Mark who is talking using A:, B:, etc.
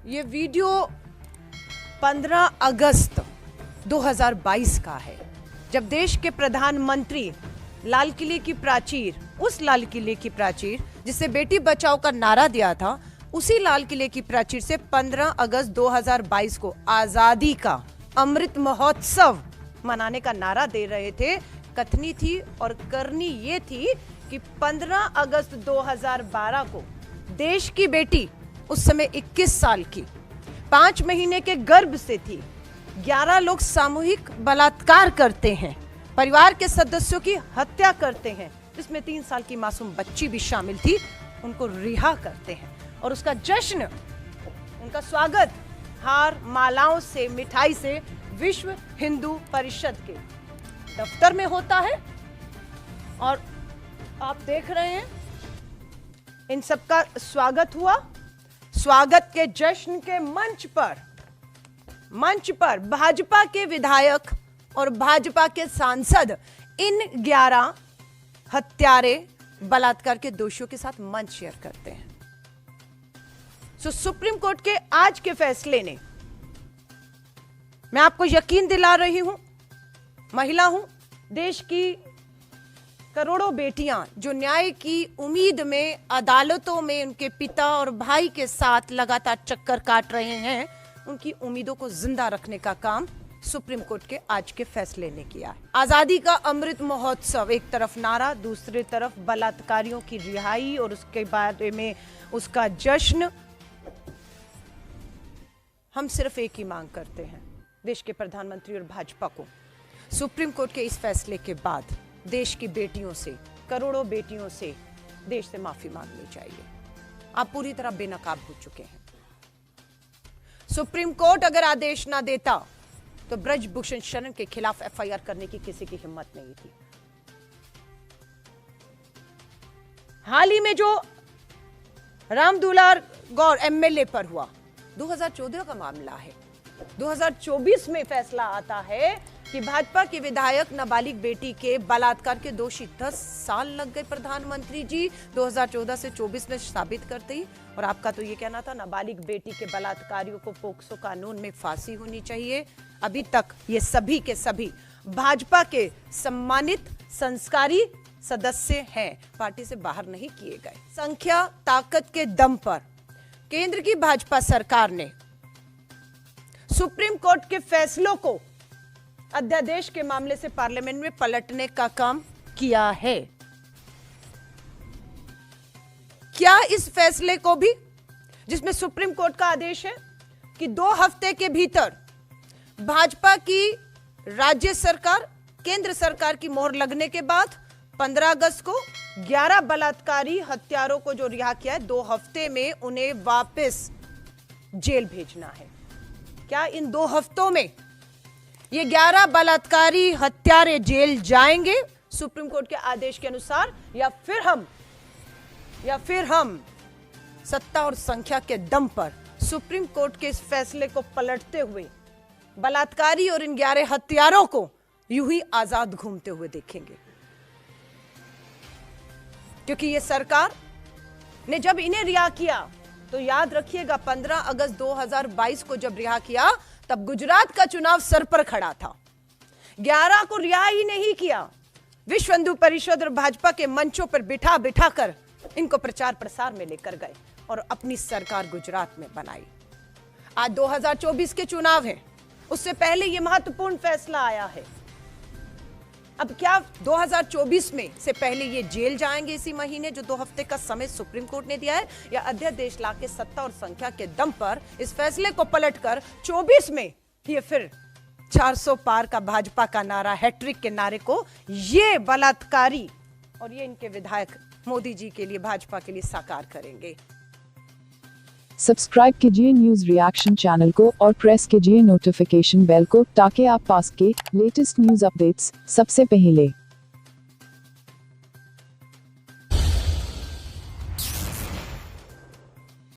A: ये वीडियो 15 अगस्त 2022 का है, जब देश के प्रधानमंत्री लाल किले की प्राचीर, उस लाल किले की प्राचीर जिसे बेटी बचाओ का नारा दिया था, उसी लाल किले की प्राचीर से 15 अगस्त 2022 को आजादी का अमृत महोत्सव मनाने का नारा दे रहे थे। कथनी थी और करनी ये थी कि 15 अगस्त 2012 को देश की बेटी, उस समय 21 साल की, 5 महीने के गर्भ से थी, 11 लोग सामूहिक बलात्कार करते हैं, परिवार के सदस्यों की हत्या करते हैं, जिसमें 3 साल की मासूम बच्ची भी शामिल थी, उनको रिहा करते हैं और उसका जश्न, उनका स्वागत हार, मालाओं से, मिठाई से विश्व हिंदू परिषद के दफ्तर में होता है। और आप देख रहे हैं इन सबका स्वागत हुआ। स्वागत के जश्न के मंच पर भाजपा के विधायक और भाजपा के सांसद इन 11 हत्यारे, बलात्कार के दोषियों के साथ मंच शेयर करते हैं। सुप्रीम कोर्ट के आज के फैसले ने, मैं आपको यकीन दिला रही हूं, महिला हूं, देश की करोड़ों बेटियां जो न्याय की उम्मीद में अदालतों में उनके पिता और भाई के साथ लगातार चक्कर काट रहे हैं, उनकी उम्मीदों को जिंदा रखने का काम सुप्रीम कोर्ट के आज के फैसले ने किया है। आजादी का अमृत महोत्सव, एक तरफ नारा, दूसरी तरफ बलात्कारियों की रिहाई और उसके बारे में उसका जश्न। हम सिर्फ एक ही मांग करते हैं देश के प्रधानमंत्री और भाजपा को, सुप्रीम कोर्ट के इस फैसले के बाद देश की बेटियों से, करोड़ों बेटियों से देश से माफी मांगनी चाहिए। आप पूरी तरह बेनकाब हो चुके हैं। सुप्रीम कोर्ट अगर आदेश ना देता तो ब्रजभूषण शरण के खिलाफ एफआईआर करने की किसी की हिम्मत नहीं थी। हाल ही में जो रामदुलार गौर एमएलए पर हुआ, 2014 का मामला है। 2024 में फैसला आता है कि भाजपा के विधायक नाबालिग बेटी के बलात्कार के दोषी, 10 साल लग गए प्रधानमंत्री जी 2014 से 24 में साबित करते ही। और आपका तो ये कहना था नाबालिग बेटी के बलात्कारियों को पोक्सो कानून में फांसी होनी चाहिए। अभी तक ये सभी के सभी भाजपा के सम्मानित संस्कारी सदस्य हैं, पार्टी से बाहर नहीं किए गए। संख्या ताकत के दम पर केंद्र की भाजपा सरकार ने सुप्रीम कोर्ट के फैसलों को अध्यादेश के मामले से पार्लियामेंट में पलटने का काम किया है। क्या इस फैसले को भी, जिसमें सुप्रीम कोर्ट का आदेश है कि 2 हफ्ते के भीतर भाजपा की राज्य सरकार, केंद्र सरकार की मोहर लगने के बाद 15 अगस्त को 11 बलात्कारी हत्यारों को जो रिहा किया है, 2 हफ्ते में उन्हें वापस जेल भेजना है। क्या इन 2 हफ्तों में ये 11 बलात्कारी हत्यारे जेल जाएंगे सुप्रीम कोर्ट के आदेश के अनुसार, या फिर हम सत्ता और संख्या के दम पर सुप्रीम कोर्ट के इस फैसले को पलटते हुए बलात्कारी और इन 11 हत्यारों को यूं ही आजाद घूमते हुए देखेंगे? क्योंकि ये सरकार ने जब इन्हें रिहा किया, तो याद रखिएगा 15 अगस्त 2022 को जब रिहा किया, तब गुजरात का चुनाव सर पर खड़ा था। 11 को रिहा ही नहीं किया, विश्व हिंदू परिषद और भाजपा के मंचों पर बिठा कर इनको प्रचार प्रसार में लेकर गए और अपनी सरकार गुजरात में बनाई। आज 2024 के चुनाव हैं, उससे पहले यह महत्वपूर्ण फैसला आया है। अब क्या 2024 में से पहले ये जेल जाएंगे इसी महीने, जो 2 हफ्ते का समय सुप्रीम कोर्ट ने दिया है, या अध्यादेश लाके सत्ता और संख्या के दम पर इस फैसले को पलटकर 24 में ये फिर 400 पार का भाजपा का नारा, हैट्रिक के नारे को ये बलात्कारी और ये इनके विधायक मोदी जी के लिए, भाजपा के लिए साकार करेंगे?
B: सब्सक्राइब कीजिए न्यूज रिएक्शन चैनल को और प्रेस कीजिए नोटिफिकेशन बेल को, ताकि आप पास के लेटेस्ट न्यूज अपडेट्स सबसे पहले